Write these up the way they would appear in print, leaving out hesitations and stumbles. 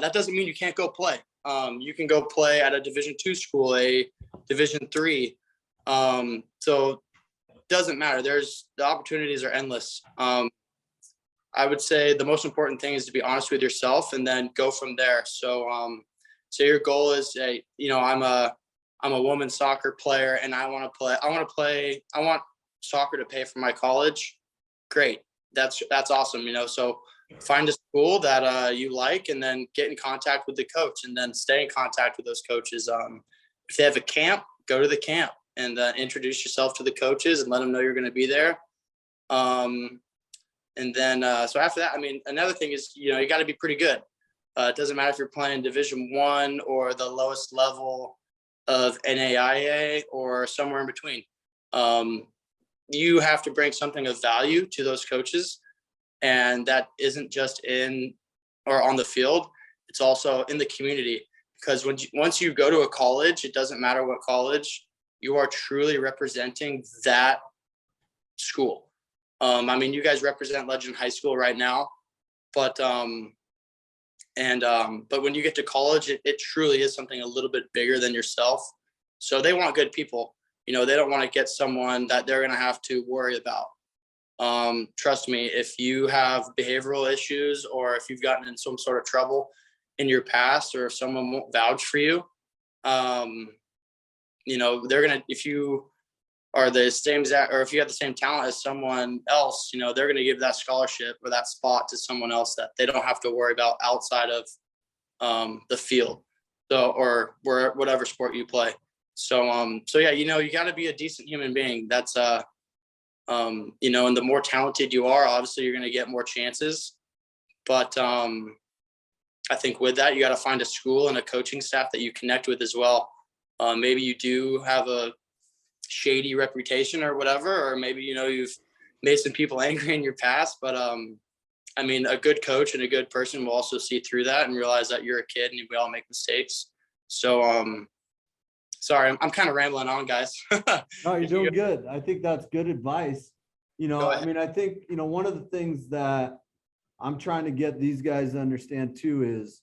that doesn't mean you can't go play. You can go play at a Division II school, a Division III. So it doesn't matter. The opportunities are endless. I would say the most important thing is to be honest with yourself and then go from there. So your goal is, I'm a women's soccer player and I want soccer to pay for my college. Great. That's awesome. So find a school that you like and then get in contact with the coach and then stay in contact with those coaches. If they have a camp, go to the camp and introduce yourself to the coaches and let them know you're going to be there. And then, so after that, another thing is, you got to be pretty good. It doesn't matter if you're playing Division I or the lowest level of NAIA or somewhere in between. You have to bring something of value to those coaches. And that isn't just in or on the field. It's also in the community, because once you go to a college, it doesn't matter what college, you are truly representing that school. You guys represent Legend High School right now, but when you get to college, it truly is something a little bit bigger than yourself. So they want good people. They don't want to get someone that they're going to have to worry about. Trust me, if you have behavioral issues or if you've gotten in some sort of trouble in your past, or if someone won't vouch for you, if you are the same exact, or if you have the same talent as someone else, they're going to give that scholarship or that spot to someone else that they don't have to worry about outside of the field. So, or whatever sport you play. So yeah, you got to be a decent human being. That's, and the more talented you are, obviously you're going to get more chances. But I think with that, you got to find a school and a coaching staff that you connect with as well. Maybe you do have a shady reputation or whatever, or maybe, you've made some people angry in your past. But a good coach and a good person will also see through that and realize that you're a kid and we all make mistakes. So, sorry, I'm kind of rambling on, guys. No, you're doing good. I think that's good advice. I think, one of the things that I'm trying to get these guys to understand too is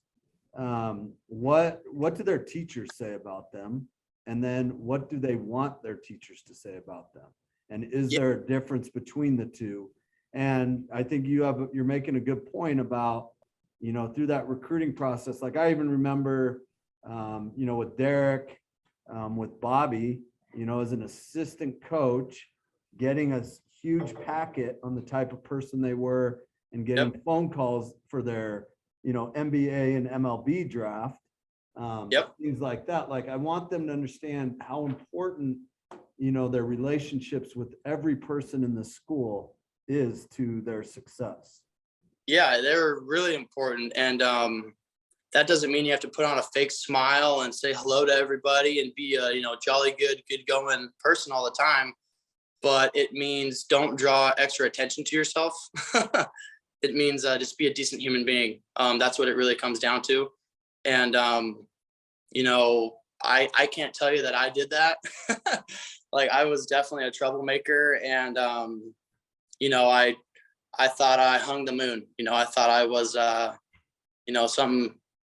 what do their teachers say about them? And then what do they want their teachers to say about them? And is there a difference between the two? And I think you're making a good point about, through that recruiting process. Like I even remember, with Derek, with Bobby, as an assistant coach, getting a huge packet on the type of person they were and getting phone calls for their, NBA and MLB draft, things like that. Like I want them to understand how important, their relationships with every person in the school is to their success. Yeah, they're really important. And that doesn't mean you have to put on a fake smile and say hello to everybody and be a, jolly good going person all the time. But it means don't draw extra attention to yourself. It means just be a decent human being. That's what it really comes down to. And, I can't tell you that I did that. Like I was definitely a troublemaker, and, I thought I hung the moon. I thought I was,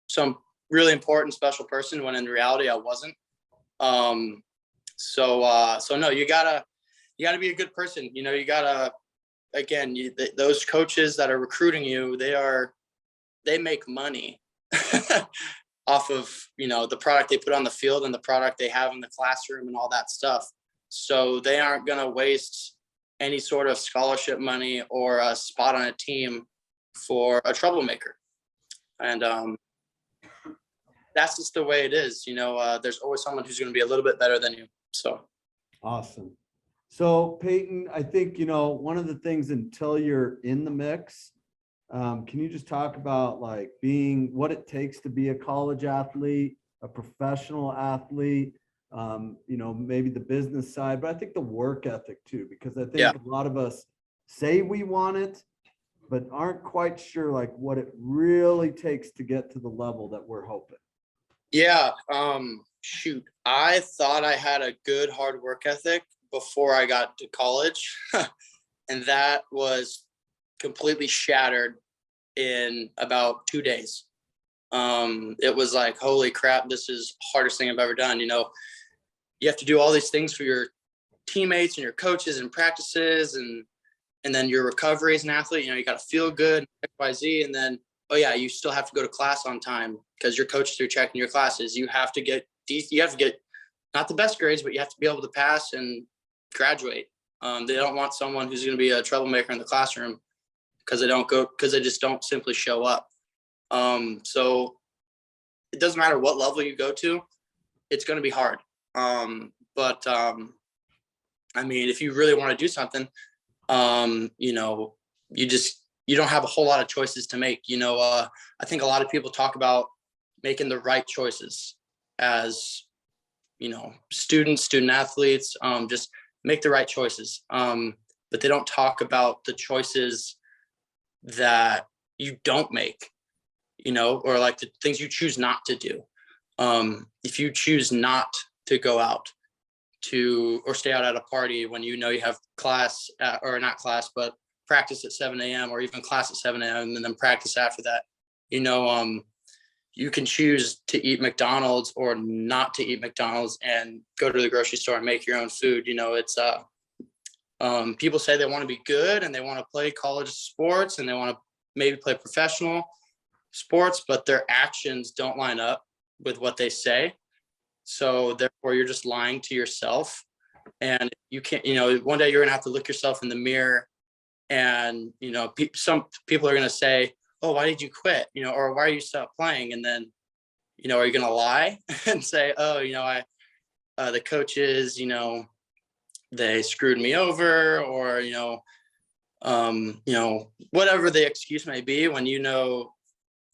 some really important, special person, when in reality I wasn't. So no, you gotta be a good person. You gotta, again, those coaches that are recruiting you, they make money off of, the product they put on the field and the product they have in the classroom and all that stuff. So they aren't going to waste any sort of scholarship money or a spot on a team for a troublemaker. And that's just the way it is. There's always someone who's going to be a little bit better than you. So awesome. So Peyton, I think, one of the things, until you're in the mix, can you just talk about like what it takes to be a college athlete, a professional athlete, maybe the business side, but I think the work ethic too, because I think a lot of us say we want it, but aren't quite sure like what it really takes to get to the level that we're hoping. Yeah. Shoot. I thought I had a good hard work ethic before I got to college. And that was completely shattered in about 2 days. it was like, holy crap, this is the hardest thing I've ever done. You have to do all these things for your teammates and your coaches and practices, and then your recovery as an athlete. You got to feel good, XYZ, and then, oh yeah, you still have to go to class on time because your coaches are checking your classes. You have to get not the best grades, but you have to be able to pass and graduate. They don't want someone who's going to be a troublemaker in the classroom because they just don't simply show up. So it doesn't matter what level you go to, it's going to be hard. But I mean, if you really want to do something, you don't have a whole lot of choices to make. I think a lot of people talk about making the right choices as, student athletes, just make the right choices. But they don't talk about the choices that you don't make, or like the things you choose not to do. If you choose not to go out or stay out at a party when you have class or not class, but practice at 7 a.m. or even class at 7 a.m. and then practice after that, you can choose to eat McDonald's or not to eat McDonald's and go to the grocery store and make your own food. It's people say they want to be good and they want to play college sports and they want to maybe play professional sports, but their actions don't line up with what they say. So therefore you're just lying to yourself, and you can't, one day you're going to have to look yourself in the mirror and, some people are going to say, oh, why did you quit? Or why are you stop playing? And then, are you going to lie and say, oh, the coaches, they screwed me over, or, whatever the excuse may be, when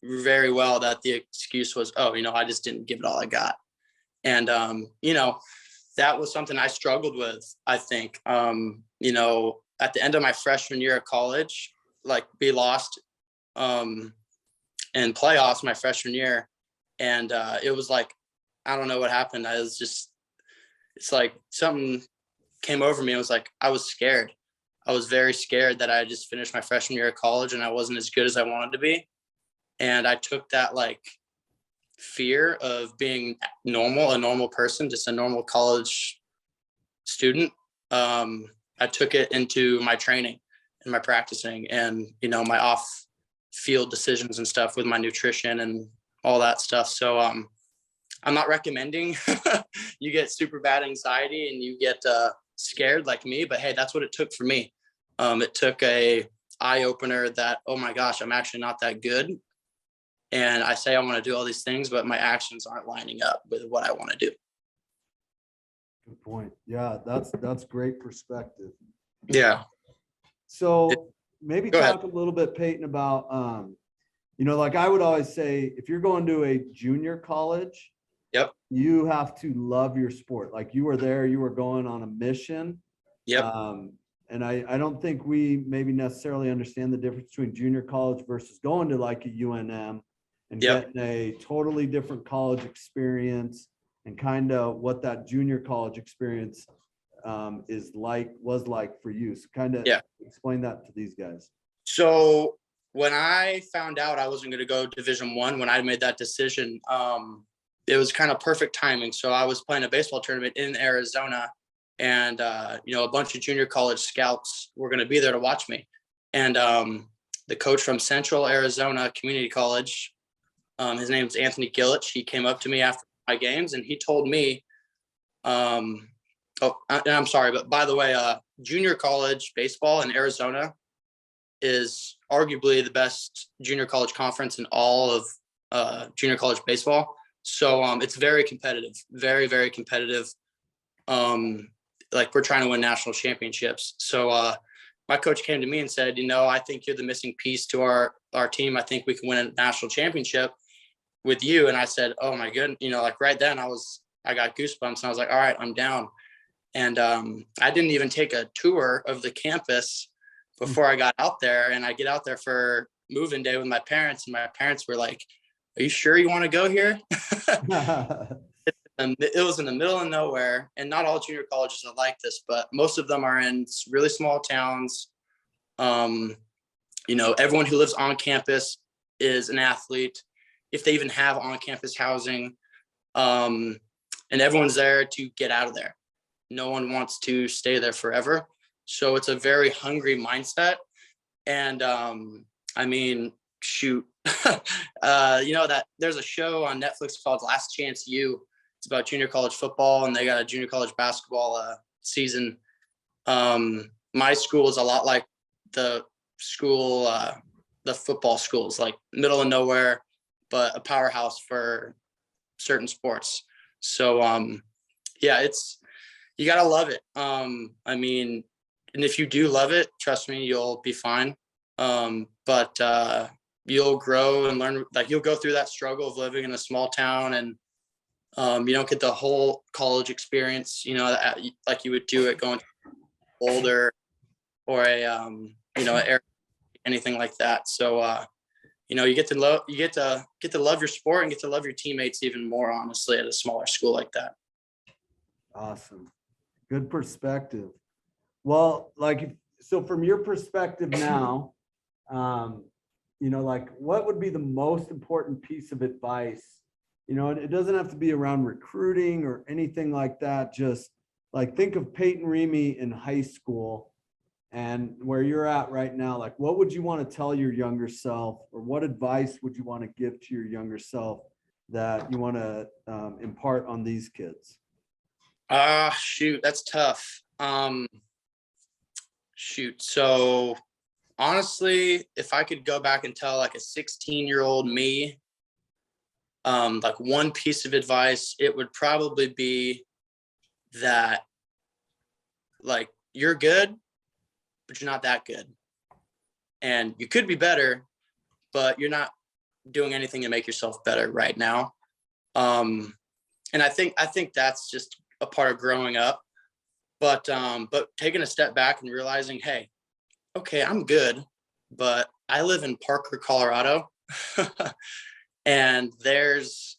very well that the excuse was, oh, I just didn't give it all I got. And, that was something I struggled with, I think. At the end of my freshman year of college, like we lost in playoffs my freshman year. And it was like, I don't know what happened. It's like something came over me. It was like, I was scared. I was very scared that I just finished my freshman year of college and I wasn't as good as I wanted to be. And I took that like fear of being a normal person, just a normal college student. I took it into my training and my practicing and, my off field decisions and stuff with my nutrition and all that stuff. So, I'm not recommending you get super bad anxiety and you get scared like me, but hey, that's what it took for me. It took a eye opener that, oh my gosh, I'm actually not that good. And I say I want to do all these things, but my actions aren't lining up with what I want to do. Good point. Yeah, that's great perspective. Yeah. So maybe talk a little bit, Peyton, about, like I would always say, if you're going to a junior college, yep, you have to love your sport. Like you were there, you were going on a mission. Yep. And I don't think we maybe necessarily understand the difference between junior college versus going to like a UNM and yep. getting a totally different college experience, and kind of what that junior college experience was like for you. So kind of explain that to these guys. So when I found out I wasn't going to go Division I, when I made that decision, it was kind of perfect timing. So I was playing a baseball tournament in Arizona, and a bunch of junior college scouts were going to be there to watch me. And the coach from Central Arizona Community College, his name's Anthony Gillich. He came up to me after my games and he told me, I'm sorry, but by the way, junior college baseball in Arizona is arguably the best junior college conference in all of junior college baseball. So it's very competitive, very, very competitive. Like we're trying to win national championships. So my coach came to me and said, I think you're the missing piece to our team. I think we can win a national championship with you. And I said, oh my goodness, like right then I got goosebumps and I was like, all right, I'm down. And I didn't even take a tour of the campus before I got out there. And I get out there for move-in day with my parents, and my parents were like, are you sure you want to go here? It was in the middle of nowhere, and not all junior colleges are like this, but most of them are in really small towns. Everyone who lives on campus is an athlete. if they even have on-campus housing. And everyone's there to get out of there. No one wants to stay there forever. So it's a very hungry mindset. And I mean, shoot, that there's a show on Netflix called Last Chance U. It's about junior college football, and they got a junior college basketball season. My school is a lot like the school, the football schools, like middle of nowhere, but a powerhouse for certain sports. So you gotta love it. I mean, and if you do love it, trust me, you'll be fine. But you'll grow and learn, like you'll go through that struggle of living in a small town, and you don't get the whole college experience, like you would do it going to Boulder or anything like that. So you get to love your sport and get to love your teammates even more, honestly, at a smaller school like that. Awesome. Good perspective. Well, so from your perspective now, like what would be the most important piece of advice? It doesn't have to be around recruiting or anything like that. Just like think of Peyton Remy in high school and where you're at right now. Like, what would you want to tell your younger self, or what advice would you want to give to your younger self that you want to impart on these kids? Shoot, that's tough. So honestly, if I could go back and tell like a 16-year-old me, like one piece of advice, it would probably be that like you're good, but you're not that good. And you could be better, but you're not doing anything to make yourself better right now. And I think that's just a part of growing up. But taking a step back and realizing, hey, okay, I'm good, but I live in Parker, Colorado. And there's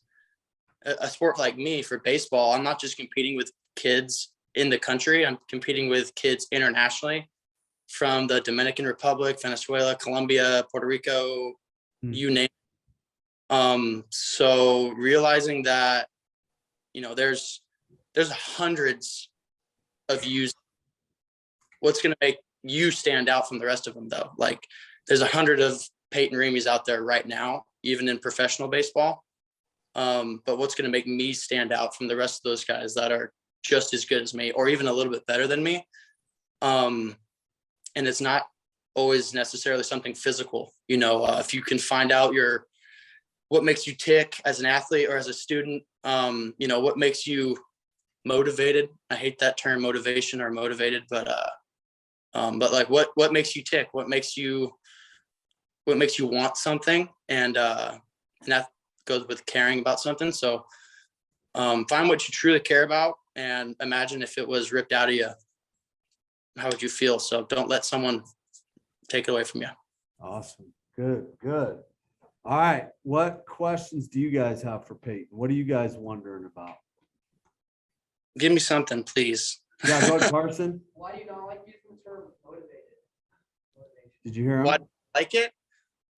a sport like me for baseball. I'm not just competing with kids in the country. I'm competing with kids internationally from the Dominican Republic, Venezuela, Colombia, Puerto Rico, you name it. So realizing that, there's hundreds of yous. What's going to make you stand out from the rest of them, though? Like there's 100 of Peyton Remy's out there right now, even in professional baseball. But what's going to make me stand out from the rest of those guys that are just as good as me, or even a little bit better than me? And it's not always necessarily something physical. If you can find out what makes you tick as an athlete or as a student, what makes you motivated. I hate that term, motivation or motivated, but like what makes you tick? What makes you want something? And that goes with caring about something. So find what you truly care about, and imagine if it was ripped out of you, how would you feel? So don't let someone take it away from you. Awesome. Good. All right. What questions do you guys have for Peyton? What are you guys wondering about? Give me something, please. Yeah, go ahead, Carson. Why do you not like using the term motivated? Did you hear him? Why do I like it?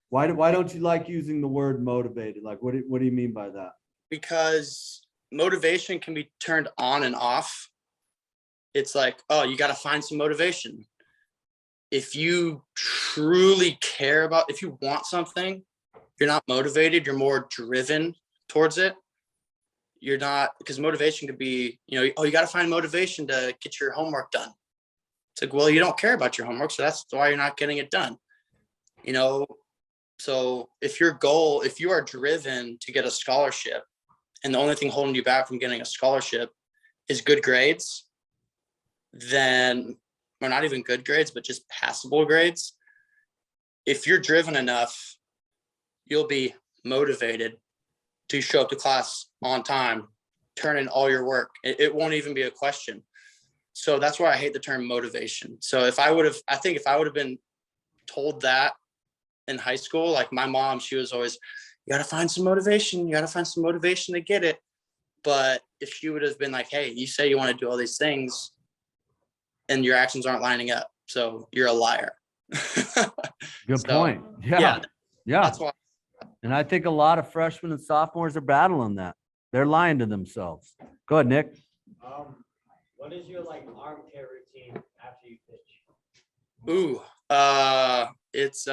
Why don't you like using the word motivated? Like, what do you mean by that? Because motivation can be turned on and off. It's like, oh, you got to find some motivation. If you truly care about, if you want something, you're not motivated, you're more driven towards it. You're not, because motivation could be, you got to find motivation to get your homework done. It's like, well, you don't care about your homework, so that's why you're not getting it done. So if you are driven to get a scholarship, and the only thing holding you back from getting a scholarship is good grades, then, or not even good grades, but just passable grades. If you're driven enough, you'll be motivated to show up to class on time, turn in all your work. It won't even be a question. So that's why I hate the term motivation. So if I would have been told that in high school, like my mom, she was always, you got to find some motivation. You got to find some motivation to get it. But if she would have been like, hey, you say you want to do all these things and your actions aren't lining up, so you're a liar. Good point. Yeah. That's why And I think a lot of freshmen and sophomores are battling that. They're lying to themselves. Go ahead, Nick. What is your arm care routine after you pitch? Ooh, it's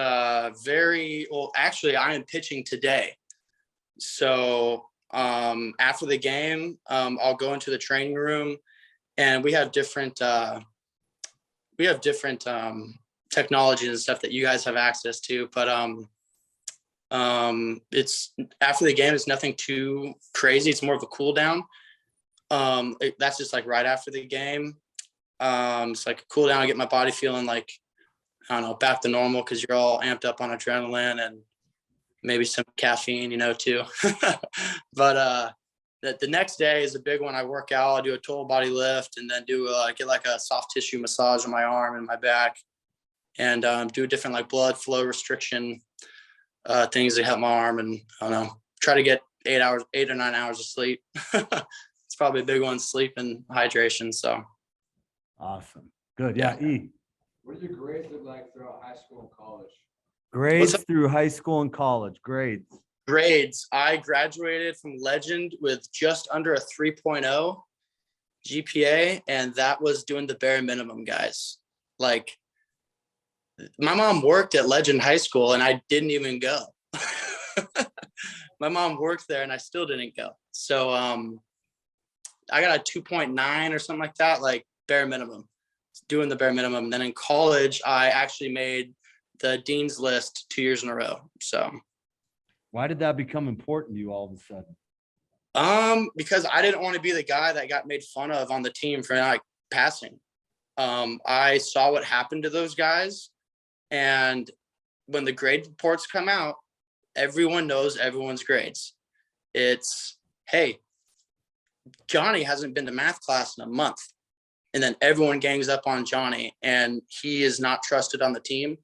very well. Actually, I am pitching today, so after the game, I'll go into the training room, and we have different technologies and stuff that you guys have access to. But it's after the game. It's nothing too crazy. It's more of a cool down. That's just right after the game. It's a cool down. I get my body feeling I don't know, back to normal, because you're all amped up on adrenaline and maybe some caffeine, too. But the next day is a big one. I work out. I do a total body lift, and then get a soft tissue massage on my arm and my back, and do different blood flow restriction things that help my arm, and I don't know, try to get 8 or 9 hours of sleep. It's probably a big one, sleep and hydration. So awesome. Good. Yeah. E. What did your grades look like throughout high school and college? Grades through high school and college. Grades. I graduated from Legend with just under a 3.0 GPA, and that was doing the bare minimum, guys. My mom worked at Legend High School, and I didn't even go. My mom worked there, and I still didn't go. So I got a 2.9 or something like that, bare minimum, doing the bare minimum. And then in college, I actually made the dean's list 2 years in a row. So why did that become important to you all of a sudden? Because I didn't want to be the guy that got made fun of on the team for passing. I saw what happened to those guys, and when the grade reports come out, everyone knows everyone's grades. It's, hey, Johnny hasn't been to math class in a month. And then everyone gangs up on Johnny, and he is not trusted on the team.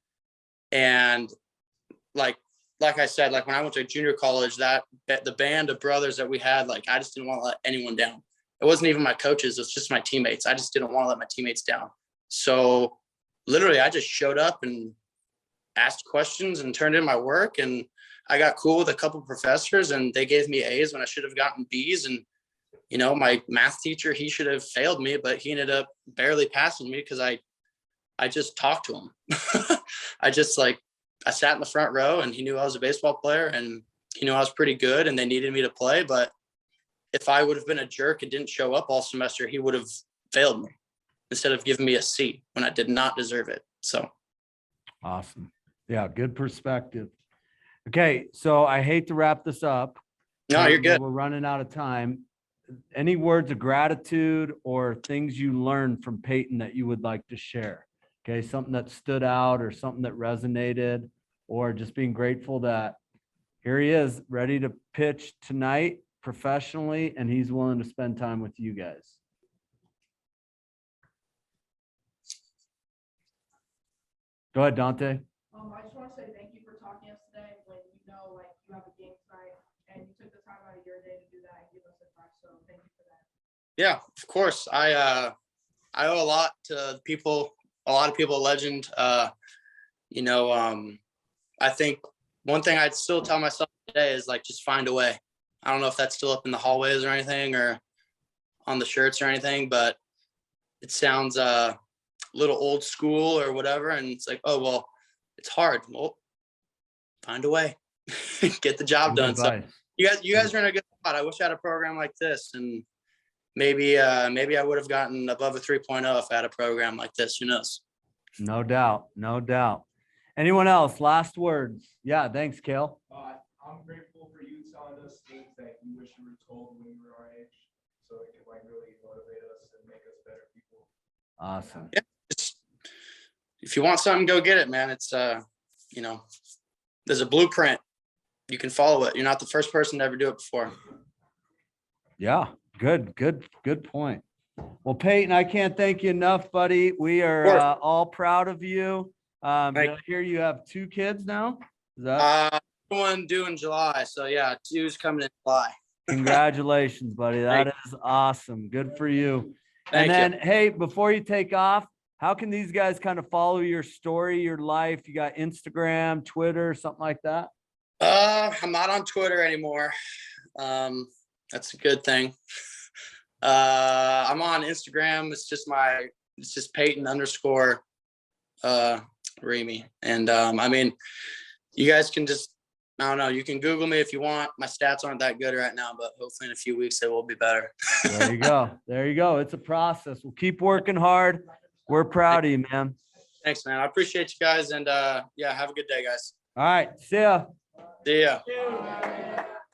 And like I said, when I went to junior college, that the band of brothers that we had, I just didn't want to let anyone down. It wasn't even my coaches. It was just my teammates. I just didn't want to let my teammates down. So literally I just showed up and asked questions and turned in my work. And I got cool with a couple of professors, and they gave me A's when I should have gotten B's. And my math teacher, he should have failed me, but he ended up barely passing me because I just talked to him. I sat in the front row, and he knew I was a baseball player, and he knew I was pretty good, and they needed me to play. But if I would have been a jerk and didn't show up all semester, he would have failed me instead of giving me a C when I did not deserve it. So awesome. Yeah, good perspective. Okay, so I hate to wrap this up. No, you're good. We're running out of time. Any words of gratitude or things you learned from Peyton that you would like to share? Okay, something that stood out or something that resonated, or just being grateful that here he is ready to pitch tonight professionally, and he's willing to spend time with you guys. Go ahead, Dante. I just want to say thank you for talking to us today. When you have a game tonight, and you took the time out of your day to do that and give us advice. So thank you for that. Yeah, of course. I owe a lot to people, a lot of people at Legend. I think one thing I'd still tell myself today is just find a way. I don't know if that's still up in the hallways or anything, or on the shirts or anything, but it sounds a little old school or whatever. And it's oh, well, it's hard. Well, find a way, get the job done. So you guys are in a good spot. I wish I had a program like this, and maybe I would have gotten above a 3.0 if I had a program like this. Who knows? No doubt. Anyone else? Last words. Yeah, thanks, Kale. I'm grateful for you telling us things that you wish you were told when you were our age, so it could really motivate us and make us better people. Awesome. Yeah, if you want something, go get it, man. It's there's a blueprint. You can follow it. You're not the first person to ever do it before. Yeah, good point. Well, Peyton, I can't thank you enough, buddy. We are all proud of you. Did I hear you have 2 kids now? Is that one due in July? So yeah, 2's coming in July. Congratulations, buddy. That is awesome. Good for you. Thank you. Hey, before you take off, how can these guys kind of follow your story, your life? You got Instagram, Twitter, something like that? I'm not on Twitter anymore. That's a good thing. I'm on Instagram. It's just Peyton _ Remy. And I mean, you guys can just, I don't know, you can Google me if you want. My stats aren't that good right now, but hopefully in a few weeks they will be better. There you go. There you go. It's a process. We'll keep working hard. We're proud of you, man. Thanks, man. I appreciate you guys. And yeah, have a good day, guys. All right. See ya. See ya.